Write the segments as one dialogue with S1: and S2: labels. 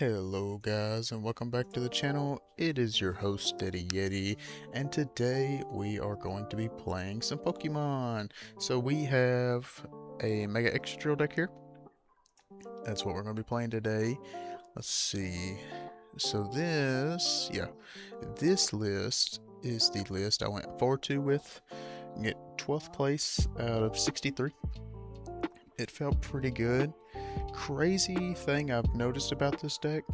S1: Hello guys, and welcome back to the channel. It is your host Steady Yeti, and today we are going to be playing some Pokemon. So we have a Mega Excadrill deck here. That's what we're going to be playing today. Let's see. So this list is the list I went 4-2 with. Get 12th place out of 63. It felt pretty good. Crazy thing I've noticed about this deck,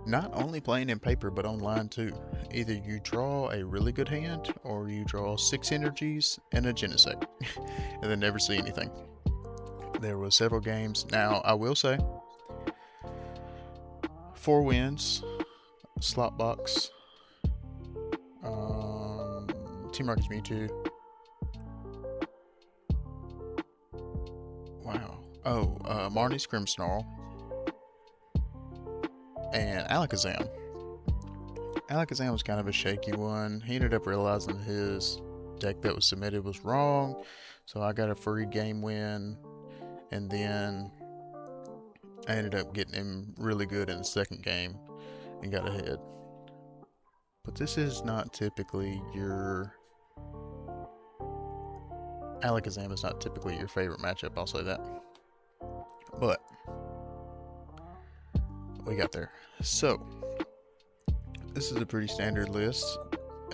S1: not only playing in paper but online too. Either you draw a really good hand or you draw 6 energies and a Genesect and then never see anything. There were several games. Now I will say 4 wins, slot box, Team Rocket's Mewtwo. Wow. Oh, Marnie's Grimmsnarl and Alakazam. Alakazam was kind of a shaky one. He ended up realizing his deck that was submitted was wrong, so I got a free game win, and then I ended up getting him really good in the second game and got ahead. But this is not typically your... Alakazam is not typically your favorite matchup, I'll say that. But we got there. So this is a pretty standard list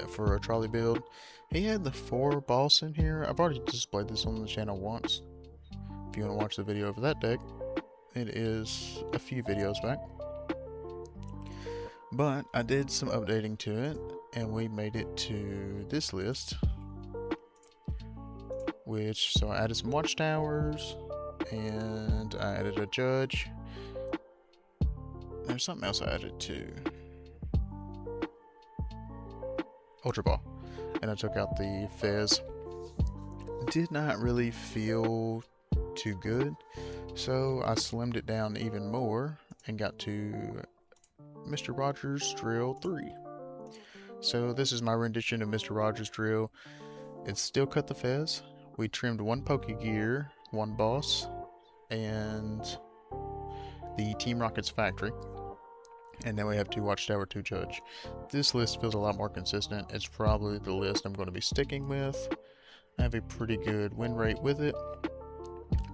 S1: for a trolley build. He had the 4 boss in here. I've already displayed this on the channel once. If you want to watch the video of that deck, it is a few videos back. But I did some updating to it, and we made it to this list. So I added some Watchtowers, and I added a Judge. There's something else I added too. Ultra Ball. And I took out the Fez. Did not really feel too good, so I slimmed it down even more and got to Mr. Rogers Drill 3. So this is my rendition of Mr. Rogers Drill. It's still cut the Fez. We trimmed 1 Pokégear, 1 boss, and the Team Rocket's factory. And then we have 2 Watchtower, 2 Judge. This list feels a lot more consistent. It's probably the list I'm going to be sticking with. I have a pretty good win rate with it,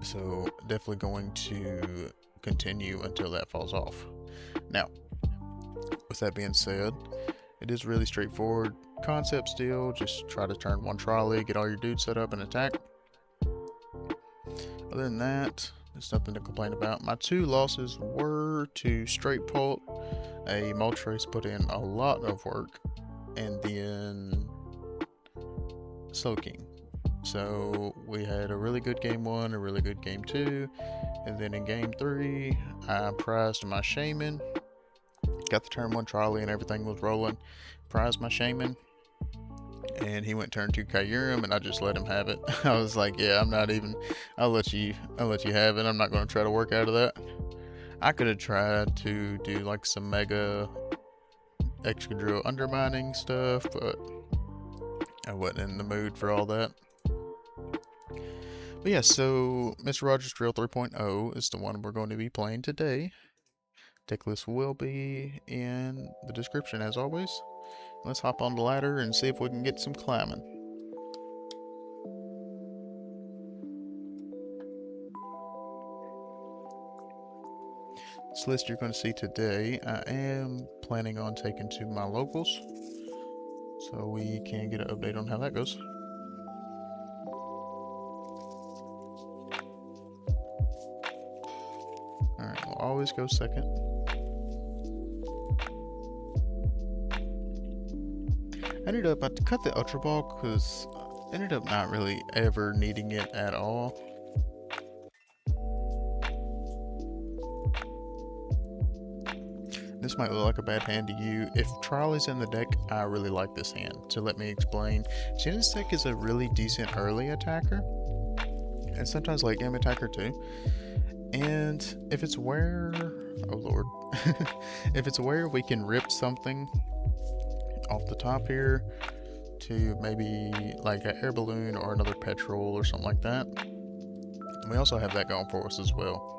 S1: so definitely going to continue until that falls off. Now, with that being said, it is really straightforward concept still. Just try to turn 1 trolley, get all your dudes set up and attack. Other than that, there's nothing to complain about. My 2 losses were to straight Pult. A Moltres put in a lot of work, and then Slowking. So we had a really good game 1, a really good game 2, and then in game 3, I prized my Shaymin. Got the turn 1 trolley and everything was rolling. Prized my Shaymin, and he went turn 2 Kyurem, and I just let him have it. I was like, yeah, I'll let you have it. I'm not going to try to work out of that. I could have tried to do like some Mega Excadrill undermining stuff, but I wasn't in the mood for all that. But yeah, so Mr. Rogers Drill 3.0 is the one we're going to be playing today. Deck list will be in the description as always. Let's hop on the ladder and see if we can get some climbing. This list you're going to see today, I am planning on taking to my locals, so we can get an update on how that goes. Alright, we'll always go second. I cut the Ultra Ball because I ended up not really ever needing it at all. This might look like a bad hand to you. If Trolley's in the deck, I really like this hand. So let me explain. Genesect is a really decent early attacker, and sometimes late game attacker too. And if it's where, oh lord, if it's where we can rip something off the top here to maybe like an Air Balloon or another Petrel or something like that. And we also have that going for us as well.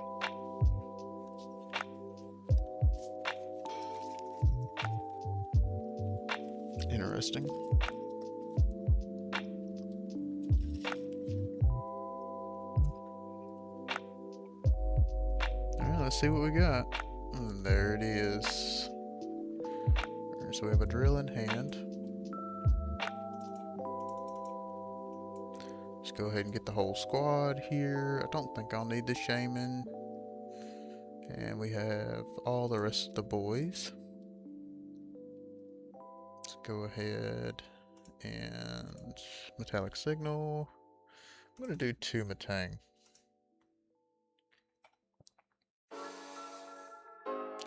S1: interesting. Alright, let's see what we got. And there it is. Alright, so we have a drill in hand. Let's go ahead and get the whole squad here. I don't think I'll need the Shaymin. And we have all the rest of the boys. Let's go ahead and metallic signal. I'm going to do 2 Metang.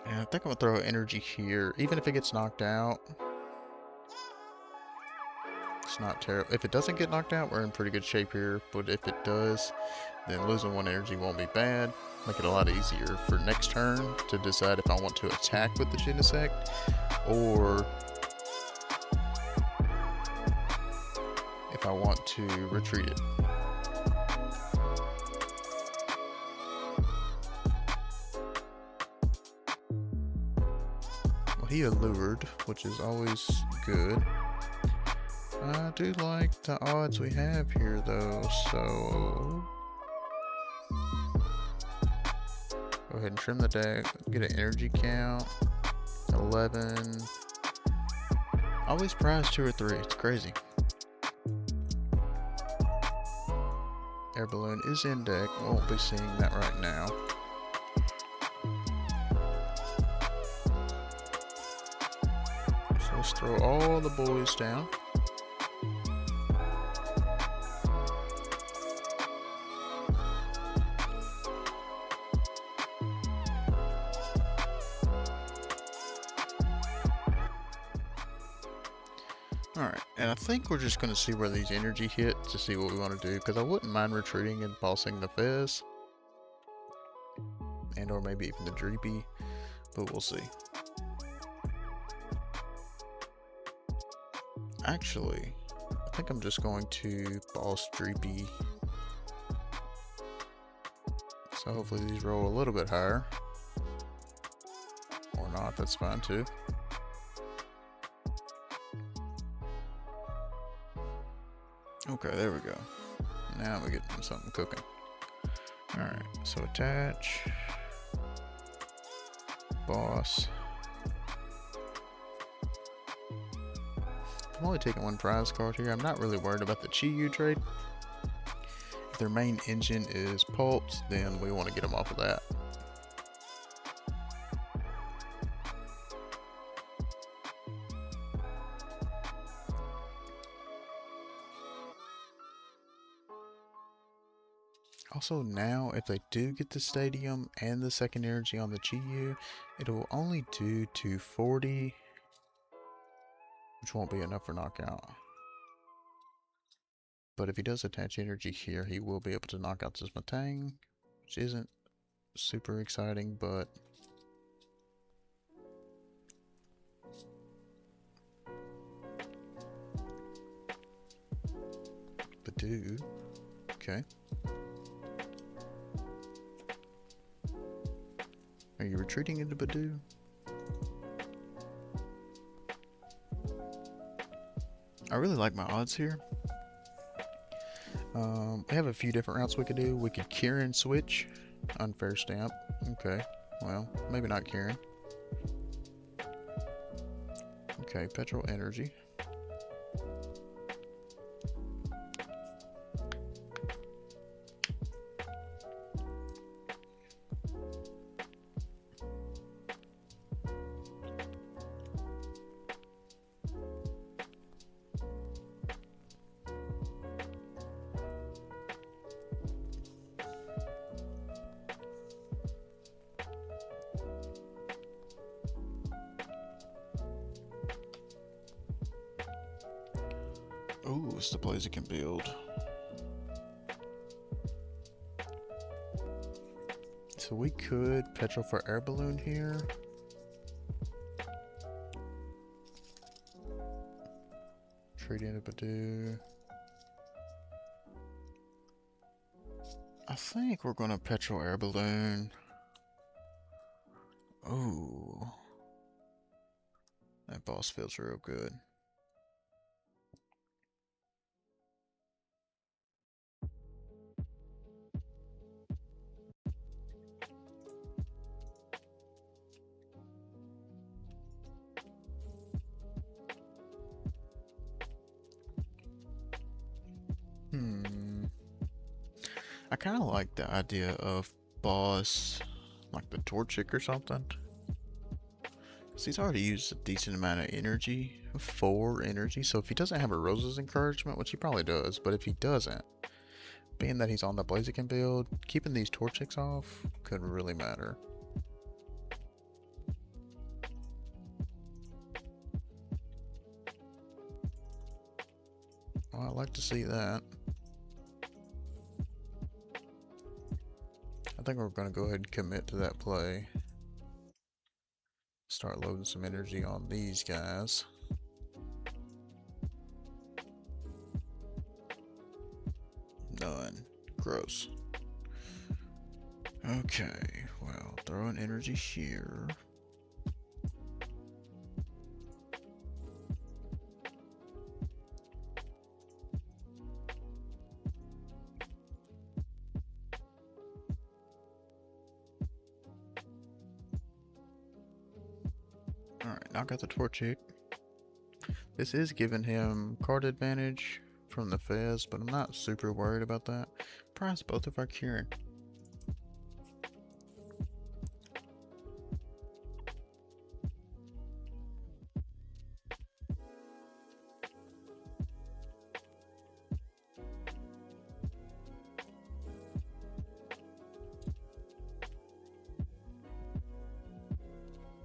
S1: And I think I'm going to throw energy here, even if it gets knocked out. It's not terrible. If it doesn't get knocked out, we're in pretty good shape here. But if it does, then losing 1 energy won't be bad. Make it a lot easier for next turn to decide if I want to attack with the Genesect or if I want to retreat it. Well, he allured, which is always good. I do like the odds we have here though, so go ahead and trim the deck, get an energy count, 11. Always prize 2 or 3, it's crazy. Air Balloon is in deck, won't be seeing that right now. So let's throw all the boys down. Alright, and I think we're just going to see where these energy hit to see what we want to do, because I wouldn't mind retreating and bossing the Fez. And or maybe even the Drilbur, but we'll see. Actually, I think I'm just going to boss Drilbur. So hopefully these roll a little bit higher. Or not, that's fine too. Okay, there we go. Now we get something cooking. Alright, so attach. Boss. I'm only taking 1 prize card here. I'm not really worried about the Chi-Yu trade. If their main engine is Pults, then we want to get them off of that. Also now, if they do get the stadium and the second energy on the Chi-Yu, it will only do 240, which won't be enough for knockout. But if he does attach energy here, he will be able to knock out this Metang, which isn't super exciting, but Badoo, okay. Are you retreating into Badoo? I really like my odds here. We have a few different routes we could do. We could Kieran switch. Unfair stamp. Okay. Well, maybe not Kieran. Okay, Petrel energy. Ooh, it's the plays it can build. So we could Petrel for Air Balloon here. Trade into Badoo. I think we're gonna Petrel Air Balloon. Ooh. That boss feels real good. I kind of like the idea of boss, like the Torchic or something. Because he's already used a decent amount of energy, 4 energy. So if he doesn't have a Rose's Encouragement, which he probably does, but if he doesn't, being that he's on the Blaziken build, keeping these Torchics off could really matter. Well, I'd like to see that. I think we're going to go ahead and commit to that play. Start loading some energy on these guys. None. Gross. Okay, well, throw an energy here. Alright, knock out the Torchic. This is giving him card advantage from the Fez, but I'm not super worried about that. Prize both of our Kieran.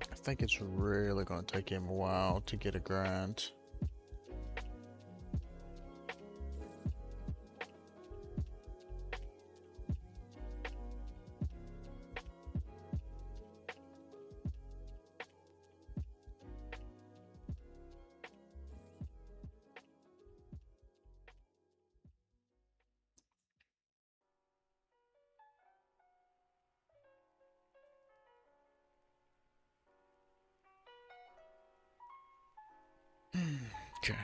S1: I think it's really going to take him a while to get a grind. Okay.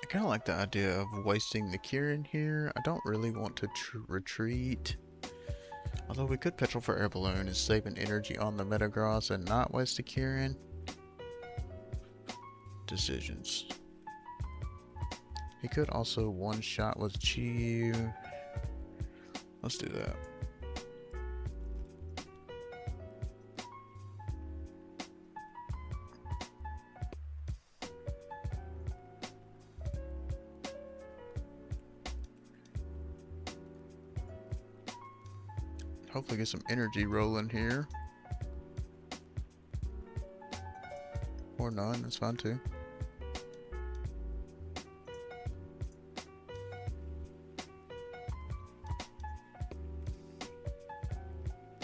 S1: I kind of like the idea of wasting the Kieran here. I don't really want to retreat. Although we could Petrel for Air Balloon and save an energy on the Metagross and not waste the Kieran. Decisions. He could also one-shot with Chi. Let's do that. Hopefully get some energy rolling here. Or none, that's fine too.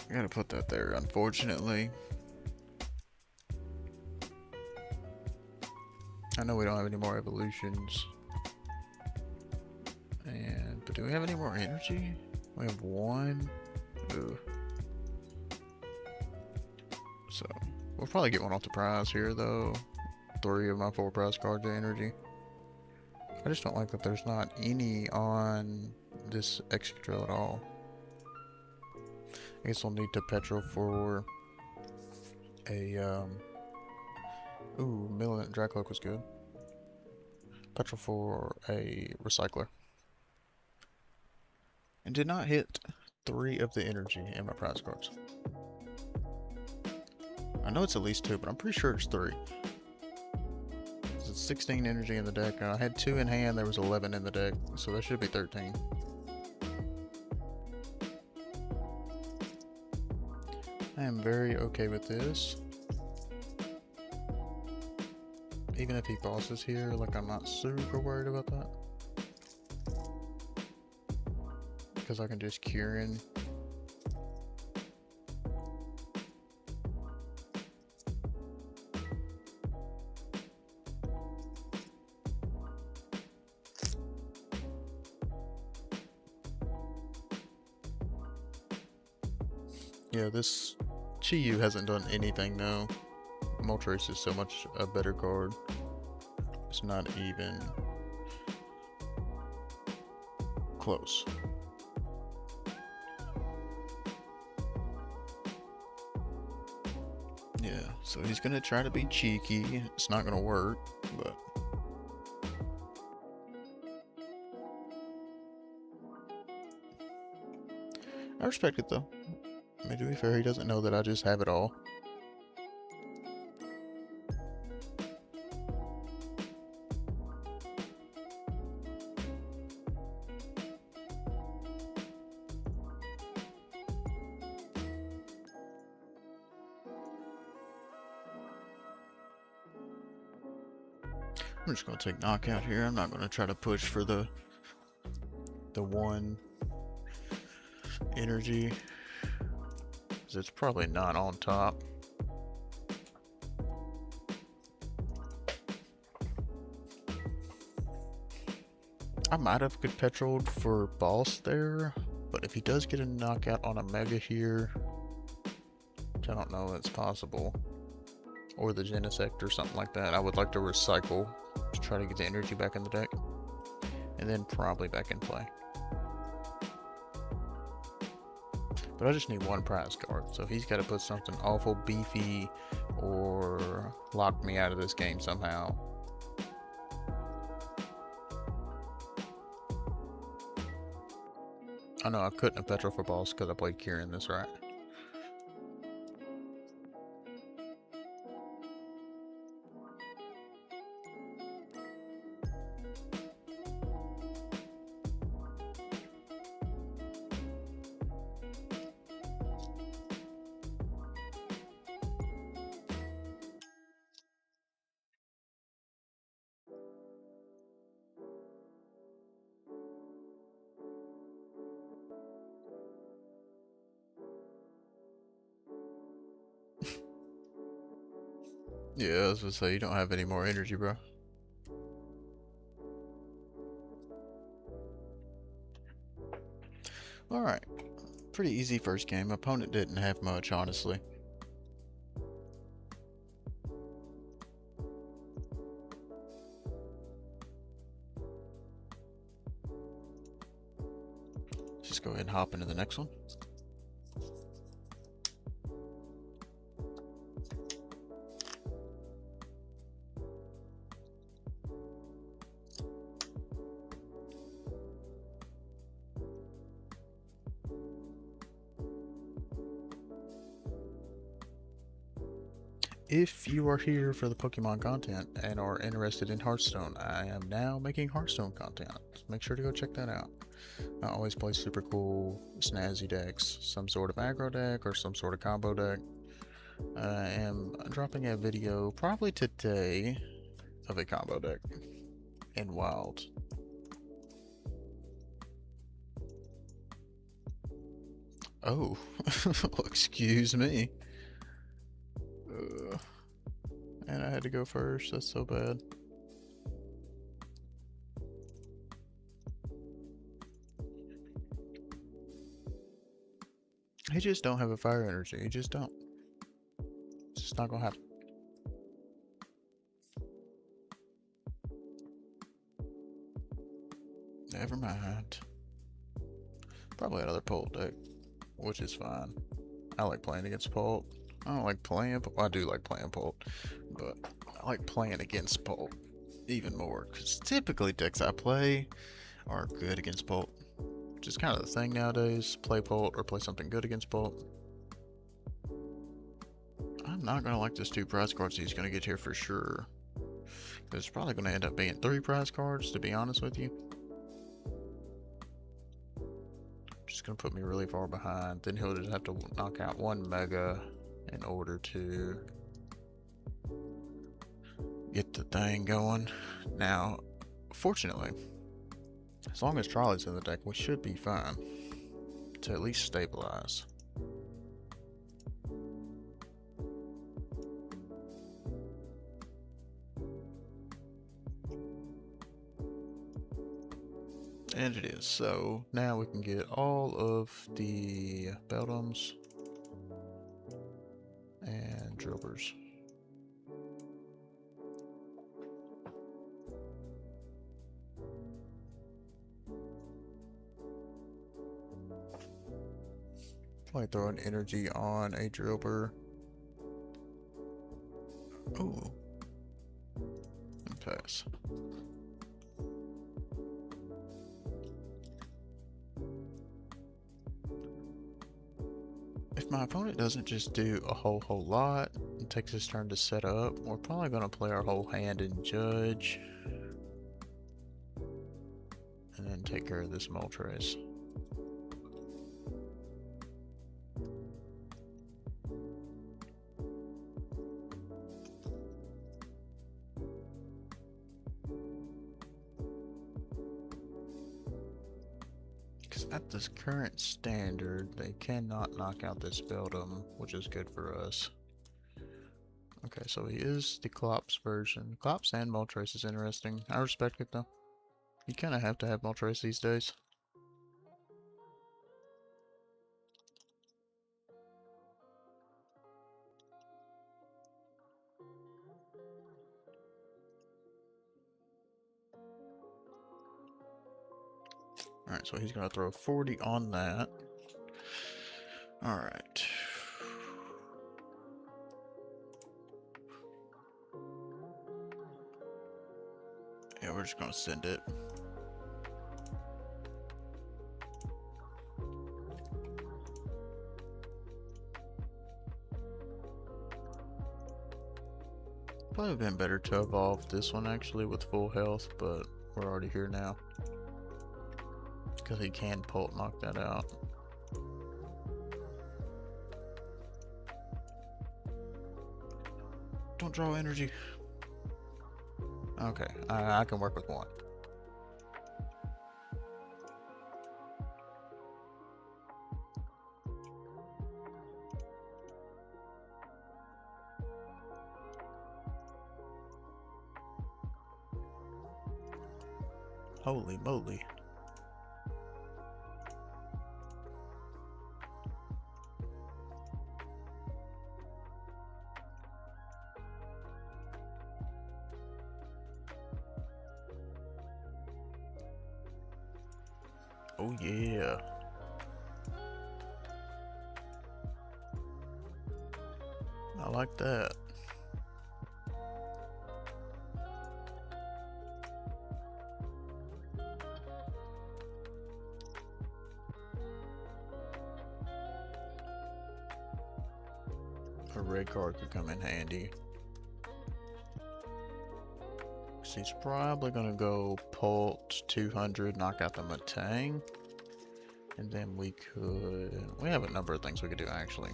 S1: I gotta put that there, unfortunately. I know we don't have any more evolutions. But do we have any more energy? We have 1. Ooh. So we'll probably get one off the prize here though. 3 of my 4 prize cards of energy. I just don't like that there's not any on this Excadrill at all. I guess we'll need to Petrel for a ooh, Millet Dracloak was good. Petrel for a Recycler. And did not hit 3 of the energy in my prize cards. I know it's at least 2, but I'm pretty sure it's 3. It's 16 energy in the deck. I had 2 in hand, there was 11 in the deck, so that should be 13. I am very okay with this. Even if he bosses here, like I'm not super worried about that. Because I can just Kieran. Yeah, this Chi-Yu hasn't done anything though. Moltres is so much a better card. It's not even close. So he's gonna try to be cheeky. It's not gonna work, but I respect it though. I mean, to be fair, he doesn't know that I just have it all. I'm just gonna take knockout here. I'm not gonna try to push for the one energy, because it's probably not on top. I might have good Petrelled for boss there, but if he does get a knockout on a Mega here, which I don't know it's possible, or the Genesect or something like that, I would like to recycle to try to get the energy back in the deck, and then probably back in play. But I just need one prize card, so he's got to put something awful beefy or lock me out of this game somehow. I know I couldn't have Petrel for balls because I played Kieran this right. Yeah, I was gonna say, you don't have any more energy, bro. Alright. Pretty easy first game. Opponent didn't have much, honestly. Let's just go ahead and hop into the next one. If you are here for the Pokemon content and are interested in Hearthstone, I am now making Hearthstone content. Make sure to go check that out. I always play super cool, snazzy decks, some sort of aggro deck or some sort of combo deck. I am dropping a video probably today of a combo deck in Wild. Oh, excuse me. And I had to go first. That's so bad. He just don't have a fire energy. He just don't. It's just not gonna happen. Never mind. Probably another Pult deck, which is fine. I like playing against Pult. I don't like playing, well, I do like playing Pult, but I like playing against Pult even more, because typically decks I play are good against Pult. Which is kind of the thing nowadays, play Pult or play something good against Pult. I'm not going to like this 2 prize cards he's going to get here for sure. There's probably going to end up being 3 prize cards, to be honest with you. Just going to put me really far behind. Then he'll just have to knock out 1 Mega in order to get the thing going. Now, fortunately, as long as Trolley's in the deck, we should be fine to at least stabilize. And it is. So now we can get all of the Beldums and Drilburs. Probably throw an energy on a Drilbur. Ooh. And pass. If my opponent doesn't just do a whole lot and takes his turn to set up, we're probably going to play our whole hand and judge. And then take care of this Moltres. Because at this current standard, they cannot knock out this Beldum, which is good for us. Okay, so he is the Klops version. Klops and Moltres is interesting. I respect it though. You kind of have to have Moltres these days. Alright, so he's going to throw 40 on that. Alright. Yeah, we're just going to send it. Probably been better to evolve this one actually with full health, but we're already here now. Because he can Pult knock that out. Don't draw energy. Okay, I can work with one. Holy moly. Oh yeah. I like that. A red card could come in handy. So he's probably gonna go Pult 200, knock out the Metang. And then we have a number of things we could do actually.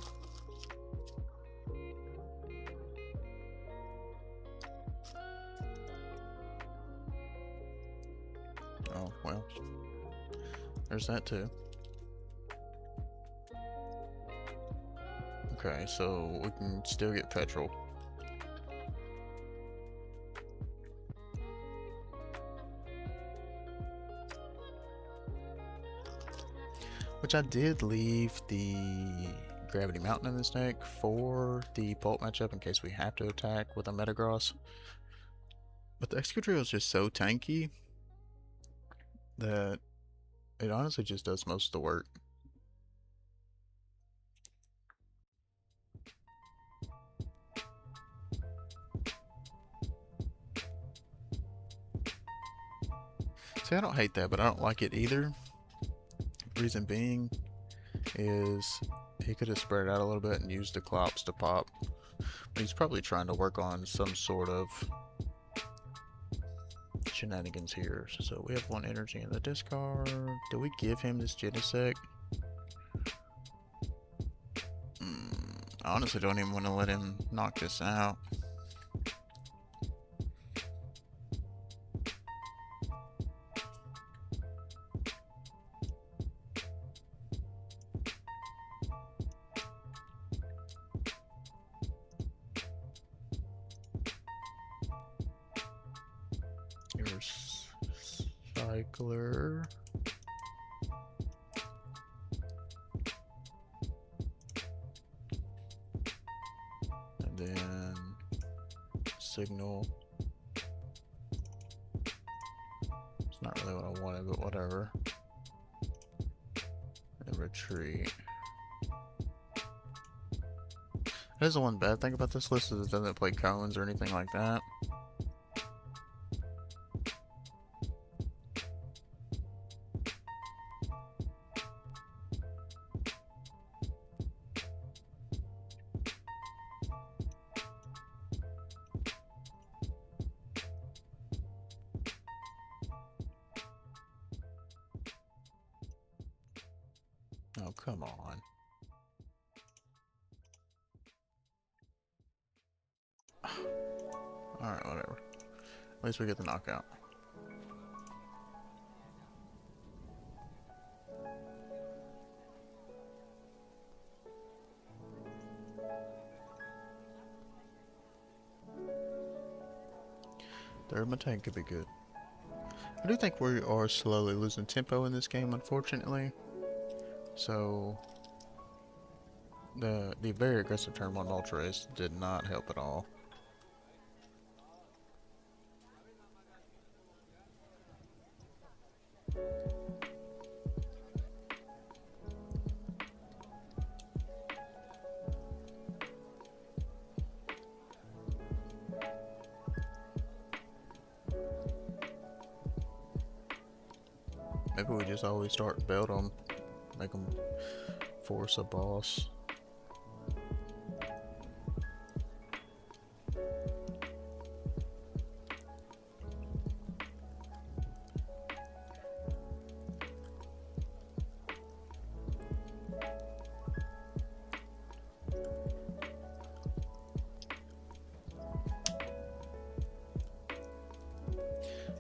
S1: Oh, well, there's that too. Okay, so we can still get Petrel. Which I did leave the Gravity Mountain in this deck for the Pult matchup in case we have to attack with a Metagross. But the Excadrill is just so tanky that it honestly just does most of the work. See, I don't hate that, but I don't like it either. Reason being is he could have spread out a little bit and used the Klops to pop. But he's probably trying to work on some sort of shenanigans here. So we have one energy in the discard. Do we give him this Genesect? I honestly don't even want to let him knock this out. Recycler. And then signal. It's not really what I wanted, but whatever. And retreat. That is the one bad thing about this list is it doesn't play cones or anything like that. Oh, come on. Alright, whatever. At least we get the knockout. Third Metang could be good. I do think we are slowly losing tempo in this game, unfortunately. So the very aggressive turn 1 Ultra Race did not help at all. Maybe we just always start Beldum, make them force a boss.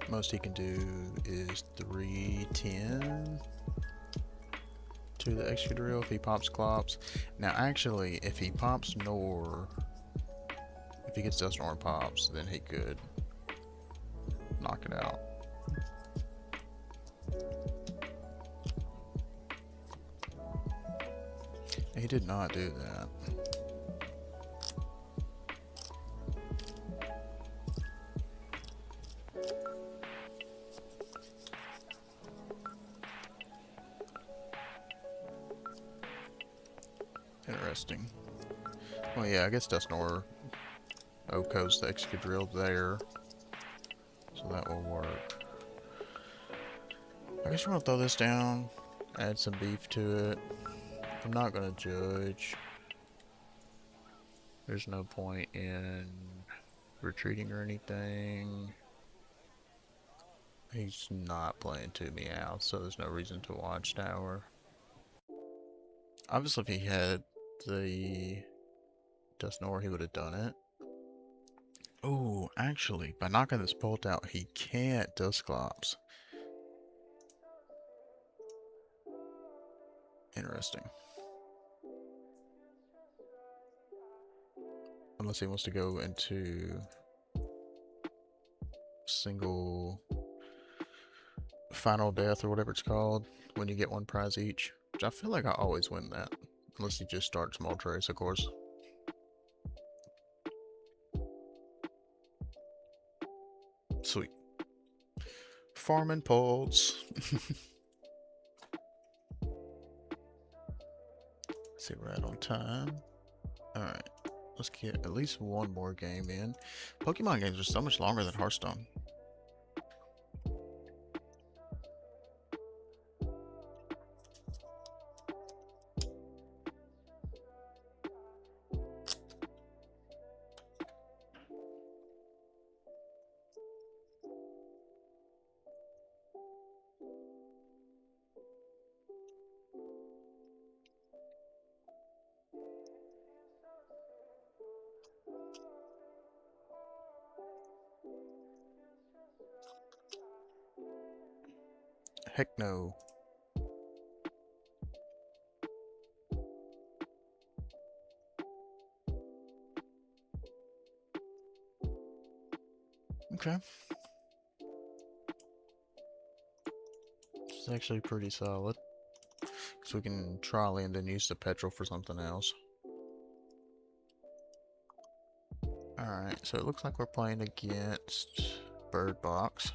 S1: Most he can do is 310 to the Excadrill if he pops Clops. Now actually, if he pops Nor, if he gets Dust Nor and pops, then he could knock it out. He did not do that. Interesting. Well, yeah, I guess Dustnor OHKOs the Excadrill there, so that will work. I guess we're gonna throw this down, add some beef to it. I'm not gonna judge. There's no point in retreating or anything. He's not playing to me out, so there's no reason to Watchtower. Obviously, if he had the Dustnor, he would have done it. Oh, actually, by knocking this bolt out, he can't Dusclops. Interesting. Unless he wants to go into single final death or whatever it's called, when you get one prize each. Which I feel like I always win that. Unless he just starts Moltres, Race, of course. Sweet. Farming Pults. See, we're at on time. Alright. Let's get at least one more game in. Pokemon games are so much longer than Hearthstone. Heck no. Okay. It's actually pretty solid. So we can trolley and then use the Petrel for something else. Alright, so it looks like we're playing against Bird Box.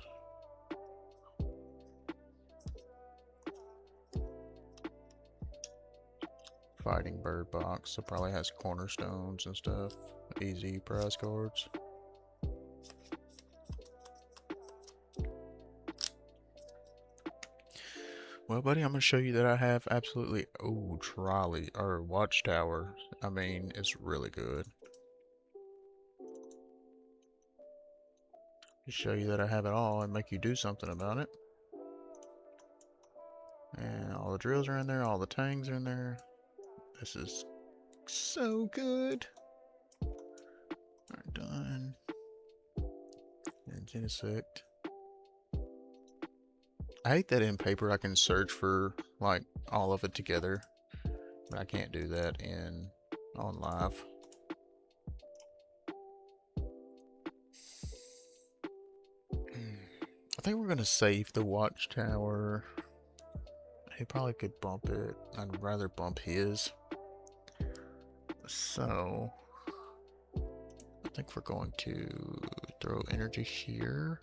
S1: fighting bird box, so probably has cornerstones and stuff. Easy prize cards. Well, buddy, I'm gonna show you that I have absolutely trolley or Watchtower. I mean, it's really good. Just show you that I have it all and make you do something about it. And all the drills are in there, all the tangs are in there. This is so good. Alright, done. And Genesect. I hate that in paper I can search for like all of it together, but I can't do that on live. I think we're gonna save the Watchtower. He probably could bump it. I'd rather bump his. So I think we're going to throw energy here.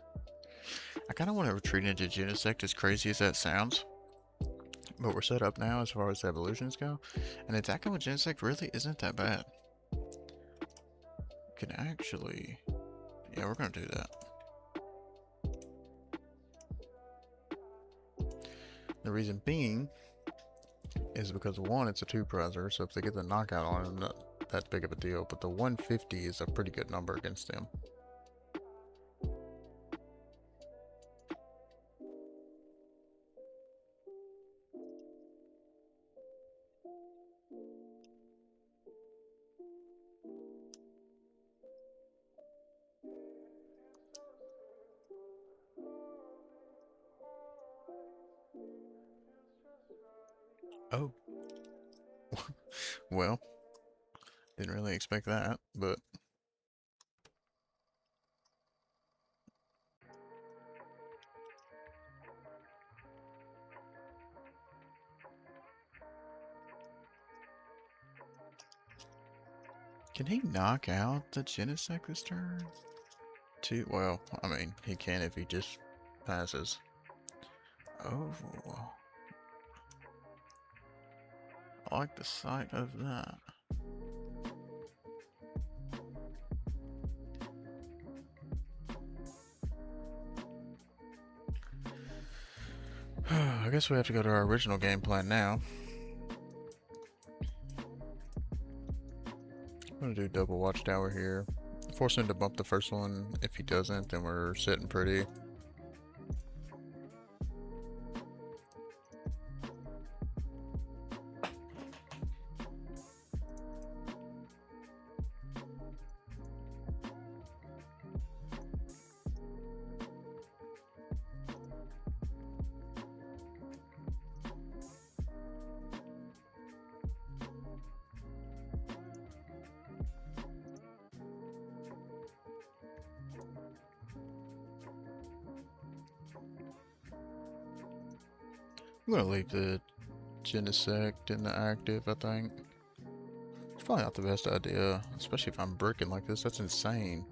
S1: I kind of want to retreat into Genesect, as crazy as that sounds. But we're set up now as far as evolutions go. And attacking with Genesect really isn't that bad. Can actually... yeah, we're going to do that. The reason being is because, one, it's a two-prizer, so if they get the knockout on him, not that big of a deal. But the 150 is a pretty good number against them. Oh. Well, didn't really expect that, but... can he knock out the Genesect this turn? Well, I mean, he can if he just passes. Oh. I like the sight of that. I guess we have to go to our original game plan now. I'm gonna do double Watchtower here. Force him to bump the first one. If he doesn't, then we're sitting pretty. I'm gonna leave the Genesect in the active, I think. It's probably not the best idea, especially if I'm bricking like this. That's insane.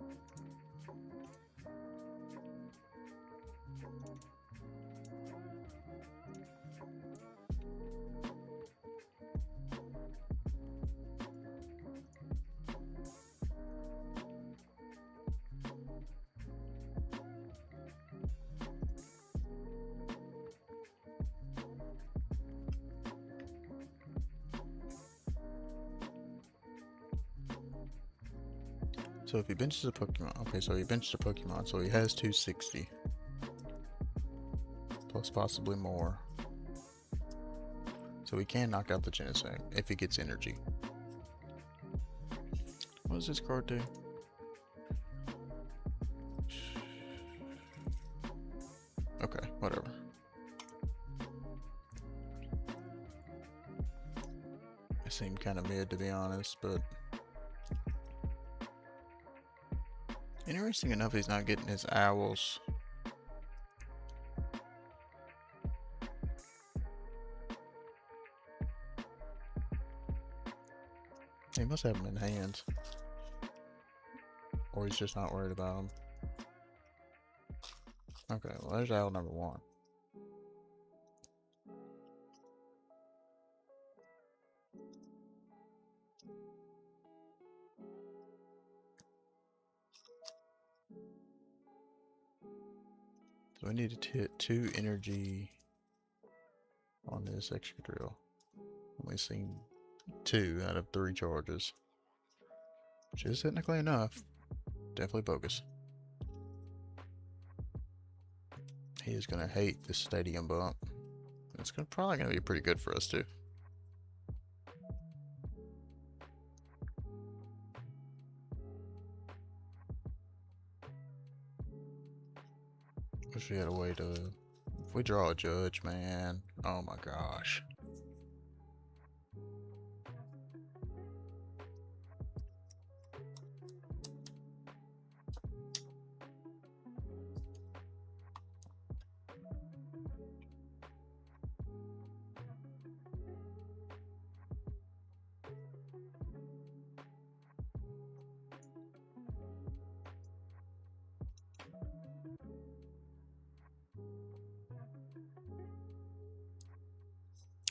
S1: So if he benches a Pokemon, okay, so he benched a Pokemon, so he has 260. Plus possibly more. So he can knock out the Genesect if he gets energy. What does this card do? Okay, whatever. It seemed kind of mid, to be honest, but... interesting enough, he's not getting his owls. He must have them in hand. Or he's just not worried about them. Okay, well there's owl number one. So we need to hit 2 energy on this Excadrill. We've seen 2 out of 3 charges, which is technically enough. Definitely bogus. He is going to hate this stadium bump. It's probably going to be pretty good for us too. Wish we had a way to... If we draw a judge, man. Oh my gosh.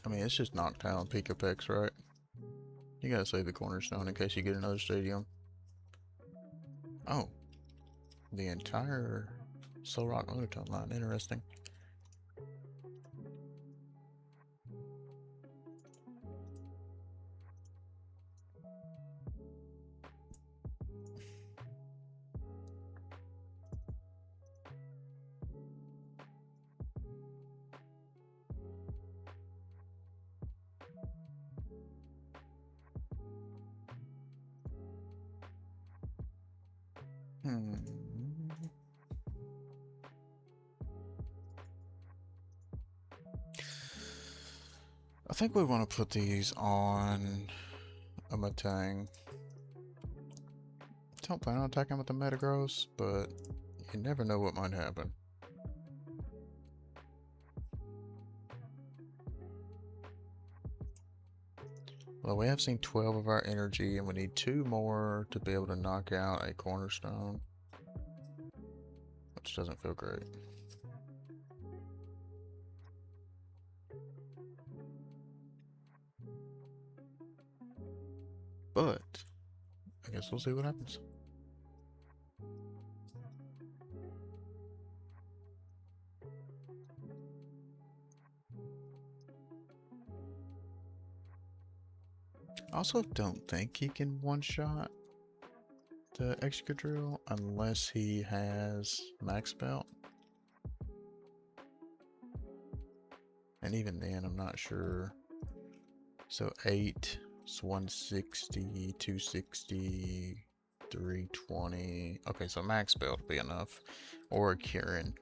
S1: I mean, it's just Noctowl and Pikapex, right? You gotta save the cornerstone in case you get another stadium. Oh. The entire Solrock Lunatone line. Interesting. I think we want to put these on a Metang. Don't plan on attacking with the Metagross, but you never know what might happen. Well, we have seen 12 of our energy, and we need 2 more to be able to knock out a cornerstone, which doesn't feel great. But I guess we'll see what happens. I also don't think he can one-shot the Excadrill unless he has max belt. And even then, I'm not sure. So 8 is 160, 260, 320. Okay, so max belt would be enough. Or a Kieran.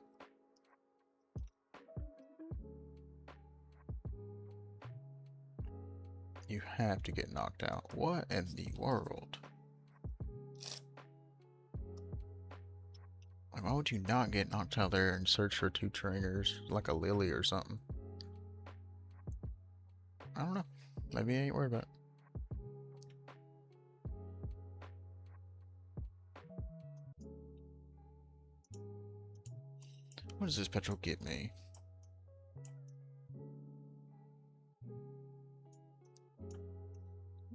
S1: You have to get knocked out. What in the world? Like, why would you not get knocked out there and search for 2 trainers, like a Lily or something? I don't know. Maybe I ain't worried about it. What does this Petrel get me?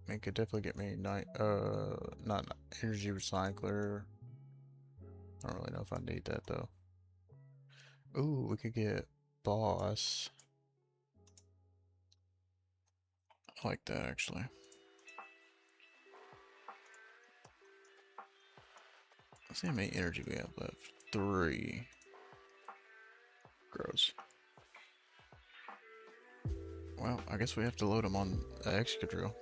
S1: It could definitely get me not Energy Recycler. I don't really know if I need that though. Ooh, we could get Boss. I like that actually. Let's see how many energy we have left. 3. Gross. Well, I guess we have to load them on Excadrill.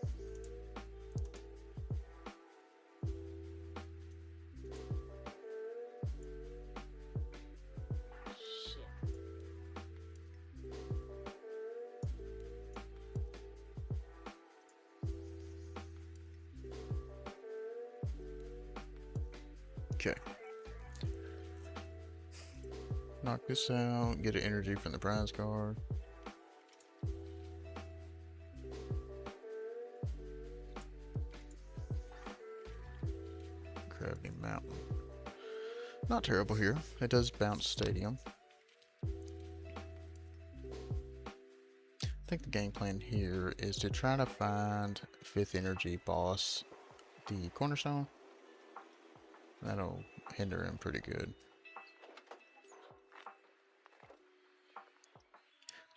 S1: Okay. Knock this out, get an energy from the prize card. Gravity Mountain. Not terrible here. It does bounce stadium. I think the game plan here is to try to find 5th energy boss the cornerstone. That'll hinder him pretty good.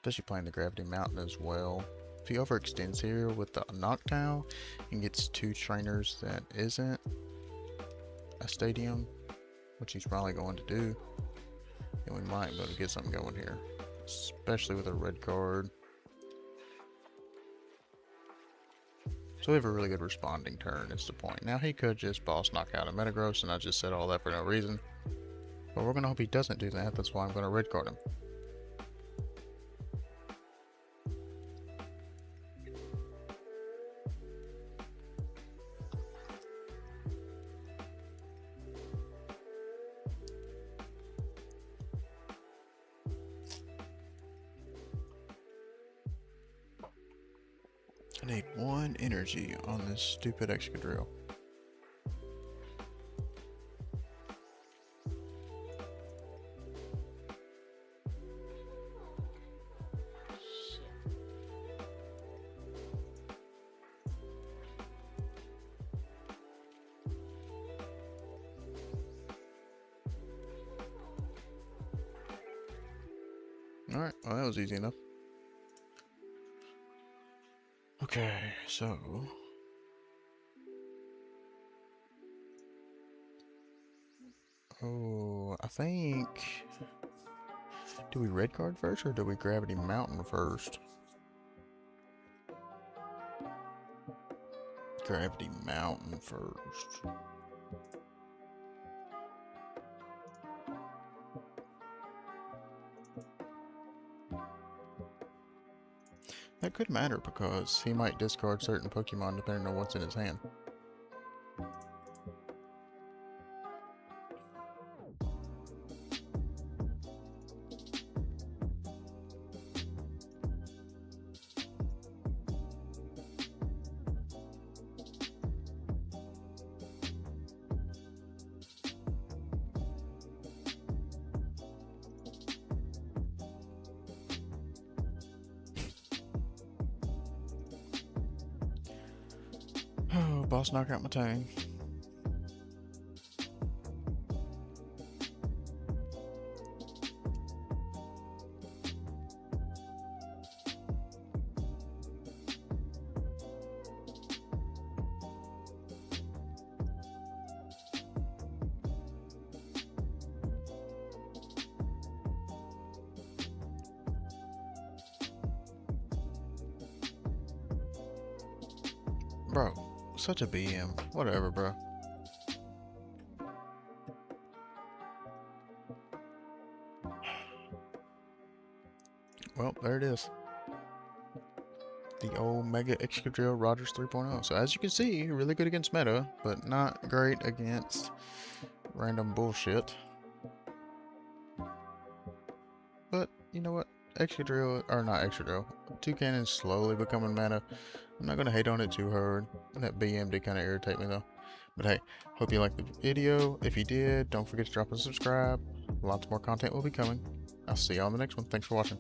S1: especially playing the Gravity Mountain as well. If he overextends here with the Noctowl and gets 2 trainers that isn't a stadium, which he's probably going to do, then we might be able to get something going here, especially with a red card. So we have a really good responding turn is the point. Now he could just boss knock out a Metagross, and I just said all that for no reason. But we're going to hope he doesn't do that. That's why I'm going to red card him. I need 1 energy on this stupid Excadrill. Alright, well that was easy enough. Okay, so I think, do we red card first or do we Gravity Mountain first? Gravity Mountain first. That could matter because he might discard certain Pokemon depending on what's in his hand. Oh, boss knock out Metang. Bro, such a BM. Whatever, bro. Well, there it is. The old Mega Excadrill Rogers 3.0. So as you can see, really good against meta, but not great against random bullshit. But, you know what? Excadrill, or not Excadrill, Toucannon's slowly becoming meta. I'm not going to hate on it too hard. That BM did kind of irritate me though. But hey, hope you liked the video. If you did, don't forget to drop a subscribe. Lots more content will be coming. I'll see you on the next one. Thanks for watching.